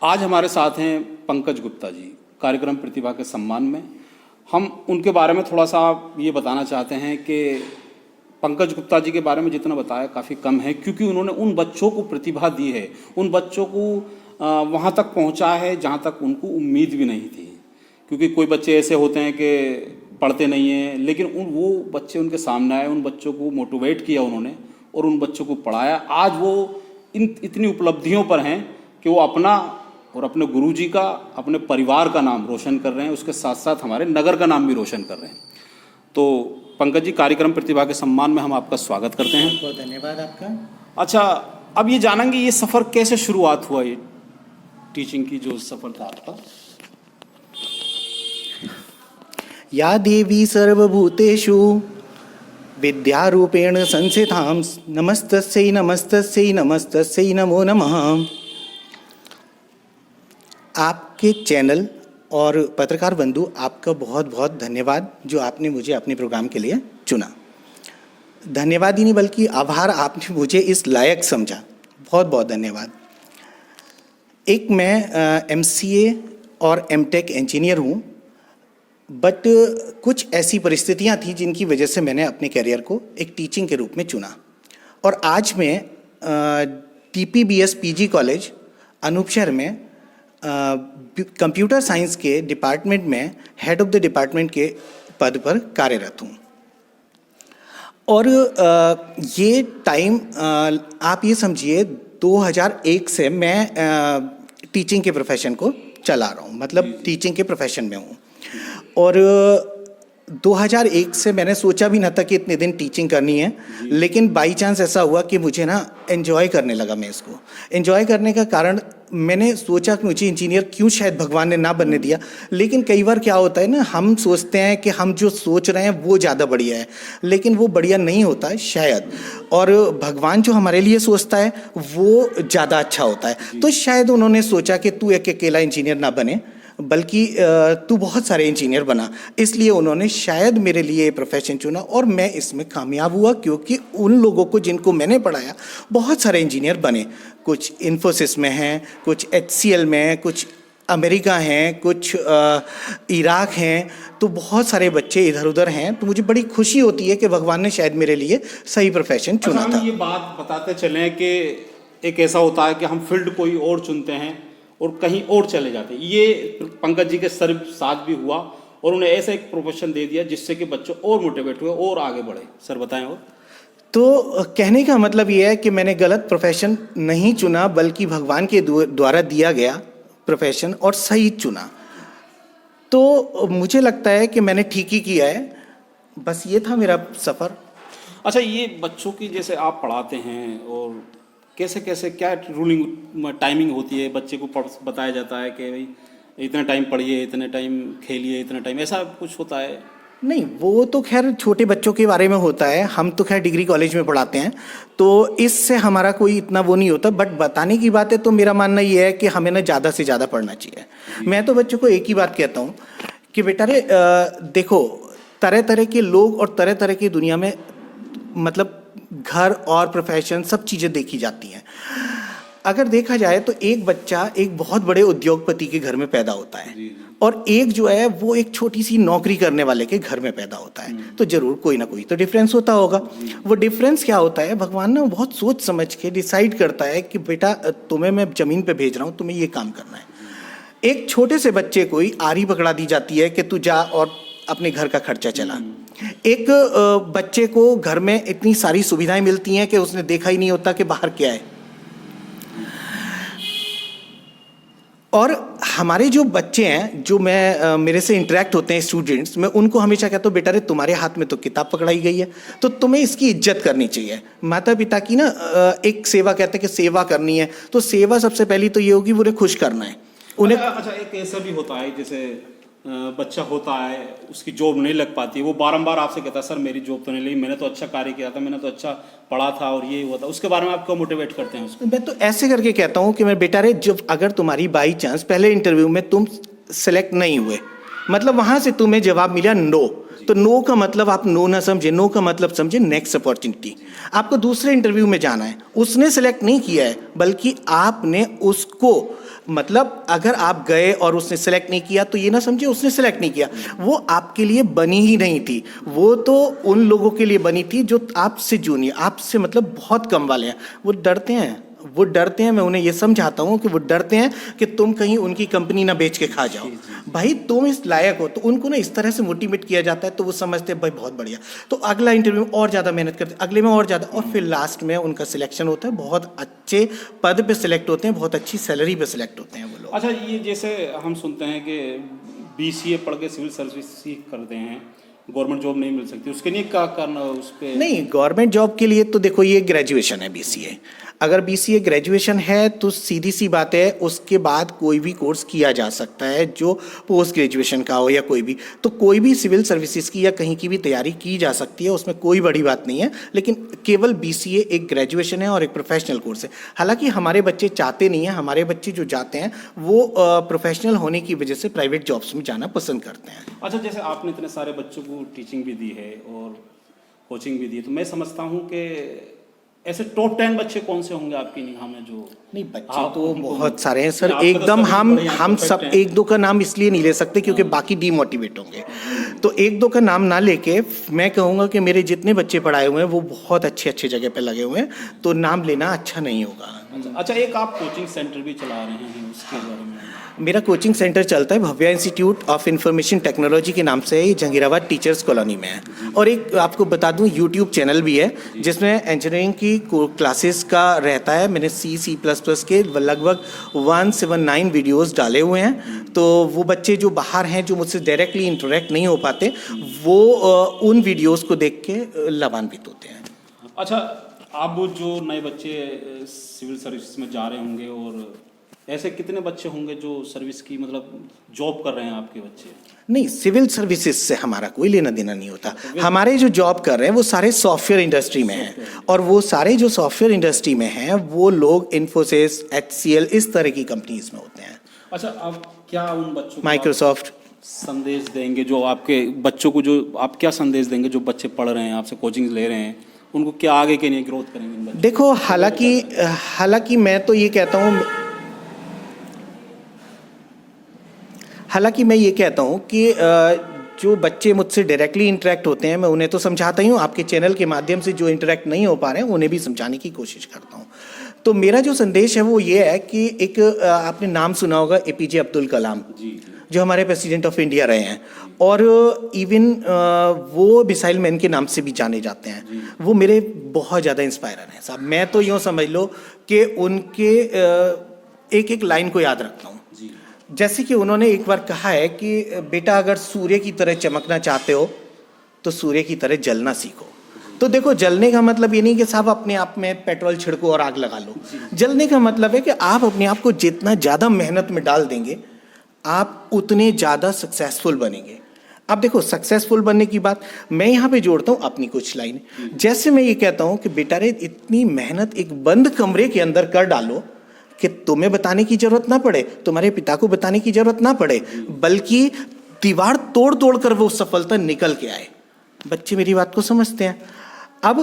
आज हमारे साथ हैं पंकज गुप्ता जी, कार्यक्रम प्रतिभा के सम्मान में। हम उनके बारे में थोड़ा सा ये बताना चाहते हैं कि पंकज गुप्ता जी के बारे में जितना बताया काफ़ी कम है, क्योंकि उन्होंने उन बच्चों को प्रतिभा दी है, उन बच्चों को वहाँ तक पहुँचा है जहाँ तक उनको उम्मीद भी नहीं थी। क्योंकि कोई बच्चे ऐसे होते हैं कि पढ़ते नहीं हैं, लेकिन वो बच्चे उनके सामने आए, उन बच्चों को मोटिवेट किया उन्होंने और उन बच्चों को पढ़ाया। आज वो इतनी उपलब्धियों पर हैं कि वो अपना और अपने गुरुजी का, अपने परिवार का नाम रोशन कर रहे हैं, उसके साथ साथ हमारे नगर का नाम भी रोशन कर रहे हैं। तो पंकज जी, कार्यक्रम प्रतिभा के सम्मान में हम आपका स्वागत करते हैं। बहुत धन्यवाद आपका। अच्छा, अब ये जानेंगे ये सफ़र कैसे शुरुआत हुआ, ये टीचिंग की जो सफ़र था आपका। या देवी सर्वभूतेषु विद्यारूपेण संस्थितां नमस्तस्यै नमस्तस्यै नमस्तस्यै नमो नमः। आपके चैनल और पत्रकार बंधु, आपका बहुत बहुत धन्यवाद जो आपने मुझे अपने प्रोग्राम के लिए चुना। धन्यवाद ही नहीं बल्कि आभार, आपने मुझे इस लायक समझा, बहुत बहुत धन्यवाद। एक मैं MCA और MTech इंजीनियर हूँ, बट कुछ ऐसी परिस्थितियाँ थी जिनकी वजह से मैंने अपने करियर को एक टीचिंग के रूप में चुना। और आज मैं TPBS PG कॉलेज अनूपशहर में कंप्यूटर साइंस के डिपार्टमेंट में हेड ऑफ द डिपार्टमेंट के पद पर कार्यरत हूँ। और ये टाइम आप ये समझिए 2001 से मैं टीचिंग के प्रोफेशन को चला रहा हूँ, मतलब टीचिंग के प्रोफेशन में हूँ। और 2001 से मैंने सोचा भी ना था कि इतने दिन टीचिंग करनी है, लेकिन बाई चांस ऐसा हुआ कि मुझे ना एंजॉय करने लगा। मैं इसको एंजॉय करने का कारण, मैंने सोचा कि मुझे इंजीनियर क्यों शायद भगवान ने ना बनने दिया। लेकिन कई बार क्या होता है ना, हम सोचते हैं कि हम जो सोच रहे हैं वो ज़्यादा बढ़िया है, लेकिन वो बढ़िया नहीं होता है शायद। और भगवान जो हमारे लिए सोचता है वो ज़्यादा अच्छा होता है। तो शायद उन्होंने सोचा कि तू एक अकेला इंजीनियर ना बने, बल्कि तू बहुत सारे इंजीनियर बना, इसलिए उन्होंने शायद मेरे लिए प्रोफेशन चुना। और मैं इसमें कामयाब हुआ, क्योंकि उन लोगों को जिनको मैंने पढ़ाया बहुत सारे इंजीनियर बने। कुछ इन्फोसिस में हैं, कुछ HCL में हैं, कुछ अमेरिका हैं, कुछ इराक हैं। तो बहुत सारे बच्चे इधर उधर हैं। तो मुझे बड़ी खुशी होती है कि भगवान ने शायद मेरे लिए सही प्रोफेशन चुना था। ये बात बताते चलें कि एक ऐसा होता है कि हम फील्ड कोई और चुनते हैं और कहीं और चले जाते हैं। ये पंकज जी के साथ भी हुआ और उन्हें ऐसा एक प्रोफेशन दे दिया जिससे कि बच्चे और मोटिवेट हुए और आगे बढ़े। सर बताएं। और तो कहने का मतलब ये है कि मैंने गलत प्रोफेशन नहीं चुना, बल्कि भगवान के द्वारा दिया गया प्रोफेशन और सही चुना। तो मुझे लगता है कि मैंने ठीक ही किया है। बस ये था मेरा सफ़र। अच्छा, ये बच्चों की जैसे आप पढ़ाते हैं और कैसे कैसे क्या रूलिंग टाइमिंग होती है, बच्चे को बताया जाता है कि भाई इतना टाइम पढ़िए, इतने टाइम खेलिए, इतना टाइम, ऐसा कुछ होता है? नहीं, वो तो खैर छोटे बच्चों के बारे में होता है। हम तो खैर डिग्री कॉलेज में पढ़ाते हैं, तो इससे हमारा कोई इतना वो नहीं होता। बट बताने की बात है तो मेरा मानना ये है कि हमें ना ज़्यादा से ज़्यादा पढ़ना चाहिए। मैं तो बच्चों को एक ही बात कहता हूँ कि बेटा रे, देखो, तरह तरह के लोग और तरह तरह की दुनिया में, मतलब घर और प्रोफेशन सब चीज़ें देखी जाती हैं। अगर देखा जाए तो एक बच्चा एक बहुत बड़े उद्योगपति के घर में पैदा होता है, और एक जो है वो एक छोटी सी नौकरी करने वाले के घर में पैदा होता है। तो जरूर कोई ना कोई तो डिफरेंस होता होगा। वो डिफरेंस क्या होता है, भगवान ना बहुत सोच समझ के डिसाइड करता है कि बेटा तुम्हें मैं ज़मीन पे भेज रहा हूँ, तुम्हें ये काम करना है। एक छोटे से बच्चे को आरी पकड़ा दी जाती है कि तू जा और अपने घर का खर्चा चला। एक बच्चे को घर में इतनी सारी सुविधाएं मिलती हैं कि उसने देखा ही नहीं होता कि बाहर क्या है। और हमारे जो बच्चे हैं, जो मेरे से इंटरेक्ट होते हैं स्टूडेंट्स, मैं उनको हमेशा कहता हूँ बेटा रे, तुम्हारे हाथ में तो किताब पकड़ाई गई है, तो तुम्हें इसकी इज्जत करनी चाहिए। माता पिता की ना एक सेवा, कहते हैं कि सेवा करनी है, तो सेवा सबसे पहली तो ये होगी उन्हें खुश करना है उन्हें। अच्छा, एक ऐसा भी होता है जैसे बच्चा होता है, उसकी जॉब नहीं लग पाती, वो बारंबार आपसे कहता है सर मेरी जॉब तो नहीं लगी, मैंने तो अच्छा कार्य किया था, मैंने तो अच्छा पढ़ा था और ये हुआ था। उसके बारे में आप क्यों मोटिवेट करते हैं उसको? मैं तो ऐसे करके कहता हूँ कि मैं बेटा रे, जब अगर तुम्हारी बाई चांस पहले इंटरव्यू में तुम सेलेक्ट नहीं हुए, मतलब वहाँ से तुम्हें जवाब मिला नो, तो नो का मतलब आप नो ना समझे, नो का मतलब समझे नेक्स्ट अपॉर्चुनिटी। आपको दूसरे इंटरव्यू में जाना है, उसने सेलेक्ट नहीं किया है, बल्कि आपने उसको मतलब अगर आप गए और उसने सेलेक्ट नहीं किया तो ये ना समझे उसने सेलेक्ट नहीं किया, वो आपके लिए बनी ही नहीं थी, वो तो उन लोगों के लिए बनी थी जो आपसे जूनियर, आपसे मतलब बहुत कम वाले हैं। वो डरते हैं, वो डरते हैं, मैं उन्हें ये समझाता हूँ कि वो डरते हैं कि तुम कहीं उनकी कंपनी ना बेच के खा जाओ। भाई तुम इस लायक हो, तो उनको ना इस तरह से मोटिवेट किया जाता है, तो वो समझते हैं भाई बहुत बढ़िया, तो अगला इंटरव्यू में और ज़्यादा मेहनत करते हैं, अगले में और ज़्यादा, और फिर लास्ट में उनका सिलेक्शन होता है, बहुत अच्छे पद पे सिलेक्ट होते हैं, बहुत अच्छी सैलरी पे सिलेक्ट होते हैं वो लोग। अच्छा, ये जैसे हम सुनते हैं कि BCA पढ़ के सिविल सर्विस करते हैं, गवर्नमेंट जॉब नहीं मिल सकती, उसके लिए क्या करना उस पर? नहीं, गवर्नमेंट जॉब के लिए तो देखो ये ग्रेजुएशन है BCA। अगर BCA ग्रेजुएशन है तो सीधी सी बात है, उसके बाद कोई भी कोर्स किया जा सकता है जो पोस्ट ग्रेजुएशन का हो या कोई भी, तो कोई भी सिविल सर्विसेज की या कहीं की भी तैयारी की जा सकती है, उसमें कोई बड़ी बात नहीं है। लेकिन केवल BCA एक ग्रेजुएशन है और एक प्रोफेशनल कोर्स है। हालांकि हमारे बच्चे चाहते नहीं हैं, हमारे बच्चे जो जाते हैं वो प्रोफेशनल होने की वजह से प्राइवेट जॉब्स में जाना पसंद करते हैं। अच्छा, जैसे आपने इतने सारे बच्चों को टीचिंग भी दी है और कोचिंग भी दी है, तो मैं समझता हूँ कि ऐसे टॉप 10 बच्चे कौन से होंगे आपकी निगाह में जो? नहीं, बच्चे तो बहुत सारे हैं सर, आपके तो एकदम सभी हम बड़े हम perfect सब हैं। एक दो का नाम इसलिए नहीं ले सकते क्योंकि बाकी डीमोटिवेट होंगे, तो एक दो का नाम ना लेके मैं कहूँगा कि मेरे जितने बच्चे पढ़ाए हुए हैं वो बहुत अच्छे अच्छे जगह पे लगे हुए हैं, तो नाम लेना अच्छा नहीं होगा। अच्छा, एक आप कोचिंग सेंटर भी चला रहे हैं, उसके बारे में? मेरा कोचिंग सेंटर चलता है Bhavya institute of information technology के नाम से, ये जंगीराबाद टीचर्स कॉलोनी में है। और एक आपको बता दूं यूट्यूब चैनल भी है जिसमें इंजीनियरिंग की क्लासेस का रहता है। मैंने C++ के लगभग 179 वीडियोस डाले हुए हैं, तो वो बच्चे जो बाहर हैं जो मुझसे डायरेक्टली इंटरेक्ट नहीं हो पाते वो उन वीडियोस को देख के लाभान्वित होते हैं। अच्छा, अब जो नए बच्चे सिविल सर्विस में जा रहे होंगे, और ऐसे कितने बच्चे होंगे जो सर्विस की मतलब जॉब कर रहे हैं आपके बच्चे? नहीं, सिविल सर्विसेज से हमारा कोई लेना देना नहीं होता। हमारे जो जॉब कर रहे हैं वो सारे सॉफ्टवेयर इंडस्ट्री में हैं, और वो सारे जो सॉफ्टवेयर इंडस्ट्री में हैं वो लोग इन्फोसिस, HCL इस तरह की कंपनीज में होते हैं। अच्छा, अब क्या उन बच्चों को माइक्रोसॉफ्ट संदेश देंगे, जो आपके बच्चों को, जो आप क्या संदेश देंगे जो बच्चे पढ़ रहे हैं, आपसे कोचिंग ले रहे हैं, उनको क्या आगे के लिए ग्रोथ करेंगे इन बच्चों? देखो, हालांकि मैं तो ये कहता हूँ, हालांकि मैं ये कहता हूँ कि जो बच्चे मुझसे डायरेक्टली इंटरेक्ट होते हैं मैं उन्हें तो समझाता ही हूँ, आपके चैनल के माध्यम से जो इंटरेक्ट नहीं हो पा रहे हैं उन्हें भी समझाने की कोशिश करता हूँ। तो मेरा जो संदेश है वो ये है कि एक आपने नाम सुना होगा APJ अब्दुल कलाम, जो हमारे प्रेसिडेंट ऑफ इंडिया रहे हैं, और इवन वो मिसाइल मैन के नाम से भी जाने जाते हैं। वो मेरे बहुत ज़्यादा इंस्पायरर हैं साहब। मैं तो यूँ समझ लो कि उनके एक एक लाइन को याद रखता हूँ। जैसे कि उन्होंने एक बार कहा है कि बेटा, अगर सूर्य की तरह चमकना चाहते हो तो सूर्य की तरह जलना सीखो। तो देखो, जलने का मतलब ये नहीं कि साहब अपने आप में पेट्रोल छिड़को और आग लगा लो। जलने का मतलब है कि आप अपने आप को जितना ज़्यादा मेहनत में डाल देंगे आप उतने ज़्यादा सक्सेसफुल बनेंगे। अब देखो, सक्सेसफुल बनने की बात मैं यहाँ पे जोड़ता हूँ अपनी कुछ लाइन। जैसे मैं ये कहता हूँ कि बेटा रे, इतनी मेहनत एक बंद कमरे के अंदर कर डालो कि तुम्हें बताने की जरूरत ना पड़े, तुम्हारे पिता को बताने की जरूरत ना पड़े, बल्कि दीवार तोड़ तोड़ कर वो सफलता निकल के आए। बच्चे मेरी बात को समझते हैं। अब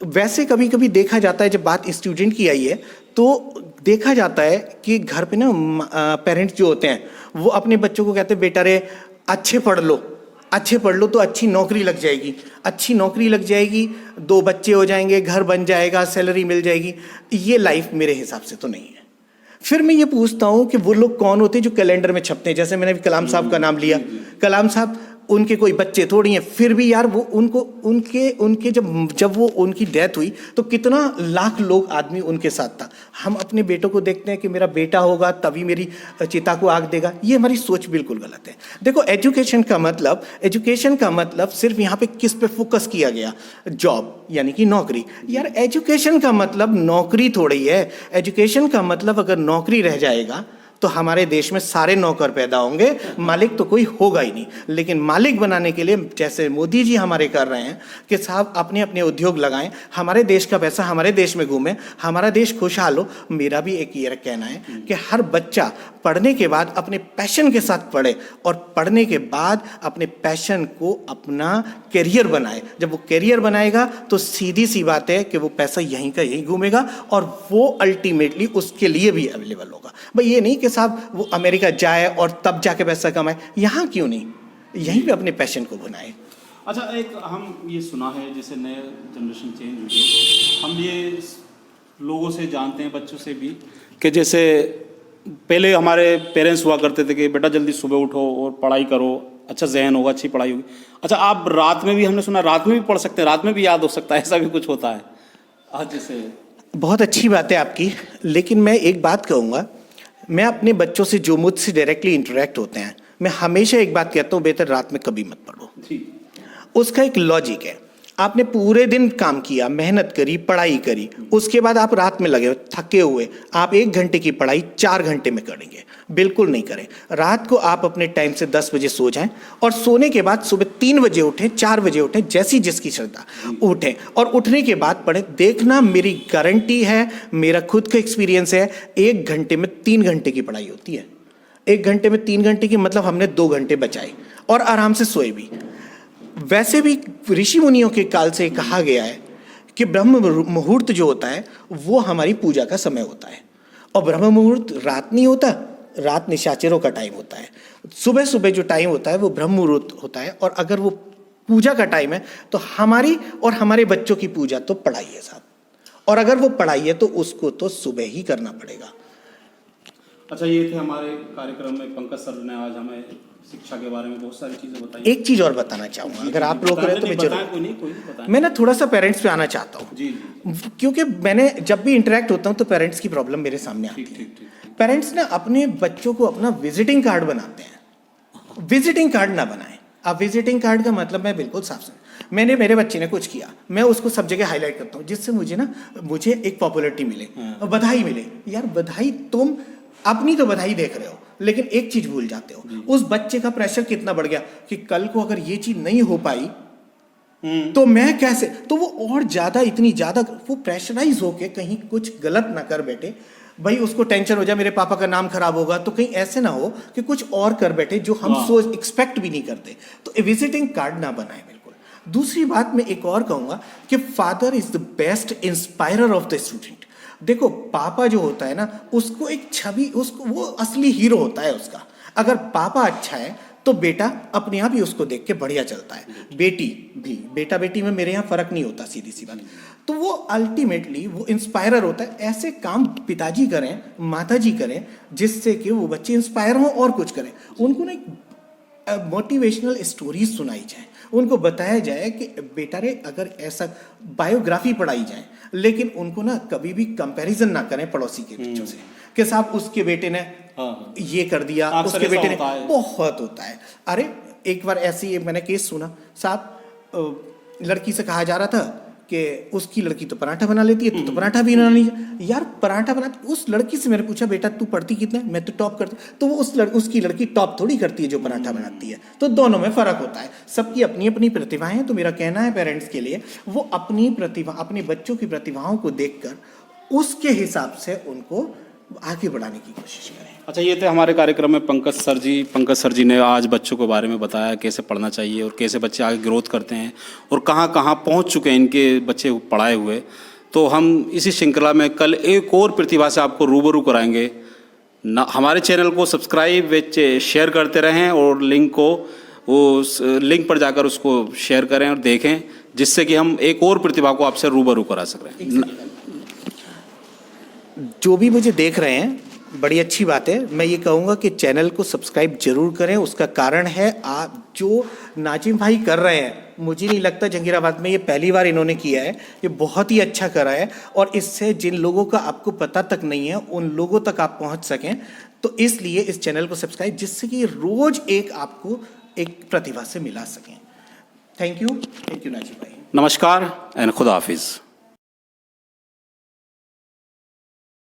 वैसे कभी कभी देखा जाता है, जब बात स्टूडेंट की आई है तो देखा जाता है कि घर पे ना पेरेंट्स जो होते हैं वो अपने बच्चों को कहते हैं, बेटा रे अच्छे पढ़ लो तो अच्छी नौकरी लग जाएगी, अच्छी नौकरी लग जाएगी, 2 बच्चे हो जाएंगे, घर बन जाएगा, सैलरी मिल जाएगी। ये लाइफ मेरे हिसाब से तो नहीं है। फिर मैं ये पूछता हूँ कि वो लोग कौन होते हैं जो कैलेंडर में छपते हैं? जैसे मैंने अभी कलाम साहब का नाम लिया, कलाम साहब उनके कोई बच्चे थोड़ी हैं, फिर भी यार वो उनके जब वो उनकी डेथ हुई तो कितना लाख लोग आदमी उनके साथ था। हम अपने बेटों को देखते हैं कि मेरा बेटा होगा तभी मेरी चिता को आग देगा। ये हमारी सोच बिल्कुल गलत है। देखो, एजुकेशन का मतलब सिर्फ यहाँ पे किस पे फोकस किया गया? जॉब यानी कि नौकरी। यार, एजुकेशन का मतलब नौकरी थोड़ी है। एजुकेशन का मतलब अगर नौकरी रह जाएगा तो हमारे देश में सारे नौकर पैदा होंगे, मालिक तो कोई होगा ही नहीं। लेकिन मालिक बनाने के लिए जैसे मोदी जी हमारे कर रहे हैं कि साहब अपने अपने उद्योग लगाएं, हमारे देश का पैसा हमारे देश में घूमे, हमारा देश खुशहाल हो। मेरा भी एक ये कहना है कि हर बच्चा पढ़ने के बाद अपने पैशन के साथ पढ़े और पढ़ने के बाद अपने पैशन को अपना करियर बनाए। जब वो करियर बनाएगा तो सीधी सी बात है कि वो पैसा यहीं का यहीं घूमेगा और वो अल्टीमेटली उसके लिए भी अवेलेबल होगा। भाई ये नहीं कि साहब वो अमेरिका जाए और तब जाके पैसा कमाए, यहाँ क्यों नहीं, यहीं पे अपने पैशन को बनाए। अच्छा, एक हम ये सुना है जैसे नए जनरेशन चेंज हुई है, हम ये लोगों से जानते हैं, बच्चों से भी, कि जैसे पहले हमारे पेरेंट्स हुआ करते थे कि बेटा जल्दी सुबह उठो और पढ़ाई करो, अच्छा जहन होगा, अच्छी पढ़ाई होगी। अच्छा, आप रात में भी, हमने सुना रात में भी पढ़ सकते हैं, रात में भी याद हो सकता है, ऐसा भी कुछ होता है आज जैसे? बहुत अच्छी बात है आपकी, लेकिन मैं एक बात कहूँगा, मैं अपने बच्चों से जो मुझसे डायरेक्टली इंटरेक्ट होते हैं, मैं हमेशा एक बात कहता हूँ, बेहतर रात में कभी मत पढ़ो। उसका एक लॉजिक है, आपने पूरे दिन काम किया, मेहनत करी, पढ़ाई करी, उसके बाद आप रात में लगे थके हुए, आप 1 घंटे की पढ़ाई 4 घंटे में करेंगे? बिल्कुल नहीं करें। रात को आप अपने टाइम से 10 बजे सो जाएं और सोने के बाद सुबह 3 बजे उठें, 4 बजे उठें, जैसी जिसकी श्रद्धा उठें और उठने के बाद पढ़ें। देखना, मेरी गारंटी है, मेरा खुद का एक्सपीरियंस है, 1 घंटे में 3 घंटे की पढ़ाई होती है। 1 घंटे में 3 घंटे की मतलब हमने 2 घंटे बचाए और आराम से सोए भी। वैसे भी ऋषि मुनियों के काल से कहा गया है कि ब्रह्म मुहूर्त जो होता है वो हमारी पूजा का समय होता है, और ब्रह्म मुहूर्त रात नहीं होता, रात निशाचरों का टाइम होता है। सुबह सुबह जो टाइम होता है वो ब्रह्म मुहूर्त होता है, और अगर वो पूजा का टाइम है तो हमारी और हमारे बच्चों की पूजा तो पढ़ाई है साहब, और अगर वो पढ़ाई है तो उसको तो सुबह ही करना पड़ेगा। अच्छा, ये थे हमारे कार्यक्रम में पंकज सर ने आज हमें शिक्षा के बारे में बहुत सारी चीजें बताई। एक चीज और बताना चाहूंगा, अगर आप लोग रहे तो मैं जरूर, कोई नहीं, मैं ना थोड़ा सा पेरेंट्स पे आना चाहता हूँ जी, क्योंकि मैंने जब भी इंटरेक्ट होता हूँ तो पेरेंट्स की प्रॉब्लम मेरे सामने आती है। पेरेंट्स ना अपने बच्चों को अपना विजिटिंग कार्ड बनाते हैं। विजिटिंग कार्ड ना बनाएं आप। विजिटिंग कार्ड का मतलब मैं बिल्कुल साफ सुन, मेरे बच्चे ने कुछ किया, मैं उसको सब जगह हाईलाइट करता हूँ जिससे मुझे एक पॉपुलैरिटी मिले, बधाई मिले। यार बधाई, तुम अपनी तो बधाई देख रहे हो, लेकिन एक चीज भूल जाते हो, उस बच्चे का प्रेशर कितना बढ़ गया कि कल को अगर ये चीज नहीं हो पाई तो मैं कैसे, तो वो और ज्यादा, इतनी ज्यादा वो प्रेशराइज होके कहीं कुछ गलत ना कर बैठे। भाई उसको टेंशन हो जाए मेरे पापा का नाम खराब होगा, तो कहीं ऐसे ना हो कि कुछ और कर बैठे जो हम सोच एक्सपेक्ट भी नहीं करते। तो विजिटिंग कार्ड ना बनाए बिल्कुल। दूसरी बात मैं एक और कहूंगा कि father is the best inspirer of the student. देखो पापा जो होता है ना, उसको एक छवि, उसको वो असली हीरो होता है उसका। अगर पापा अच्छा है तो बेटा अपने आप ही उसको देख के बढ़िया चलता है। बेटी भी, बेटा बेटी में मेरे यहाँ फर्क नहीं होता, सीधी सी बात। तो वो अल्टीमेटली वो इंस्पायरर होता है। ऐसे काम पिताजी करें, माताजी करें, जिससे कि वो बच्चे इंस्पायर हों और कुछ करें। उनको ना मोटिवेशनल स्टोरीज सुनाई जाए, उनको बताया जाए कि बेटा रे, अगर ऐसा बायोग्राफी पढ़ाई जाए, लेकिन उनको ना कभी भी कंपैरिजन ना करें पड़ोसी के बच्चों से कि साहब उसके बेटे ने ये कर दिया, उसके बेटे ने, बहुत होता है। अरे एक बार ऐसी मैंने केस सुना, साहब लड़की से कहा जा रहा था कि उसकी लड़की तो पराठा बना लेती है, तो पराठा भी बना लीजिए। यार पराठा बना, उस लड़की से मैंने पूछा बेटा तू पढ़ती कितना है? मैं तो टॉप करती। तो वो उसकी लड़की टॉप थोड़ी करती है जो पराठा बनाती है। तो दोनों में फर्क होता है। सबकी अपनी अपनी प्रतिभाएं हैं। तो मेरा कहना है पेरेंट्स के लिए, वो अपनी प्रतिभा, अपने बच्चों की प्रतिभाओं को देखकर उसके हिसाब से उनको आगे बढ़ाने की कोशिश करें। अच्छा, ये थे हमारे कार्यक्रम में पंकज सर जी ने आज बच्चों के बारे में बताया कैसे पढ़ना चाहिए और कैसे बच्चे आगे ग्रोथ करते हैं और कहाँ कहाँ पहुँच चुके हैं इनके बच्चे पढ़ाए हुए। तो हम इसी श्रृंखला में कल एक और प्रतिभा से आपको रूबरू कराएंगे। हमारे चैनल को सब्सक्राइब व शेयर करते रहें और लिंक पर जाकर उसको शेयर करें और देखें, जिससे कि हम एक और प्रतिभा को आपसे रूबरू करा सक रहे हैं। जो भी मुझे देख रहे हैं, बड़ी अच्छी बात है। मैं ये कहूँगा कि चैनल को सब्सक्राइब जरूर करें। उसका कारण है आप जो नाजिम भाई कर रहे हैं, मुझे नहीं लगता जंगीराबाद में ये पहली बार इन्होंने किया है। ये बहुत ही अच्छा करा है और इससे जिन लोगों का आपको पता तक नहीं है उन लोगों तक आप पहुंच सकें। तो इसलिए इस चैनल को सब्सक्राइब, जिससे कि रोज एक आपको एक प्रतिभा से मिला सकें। थैंक यू नाजिम भाई। नमस्कार एंड खुदा हाफिज़।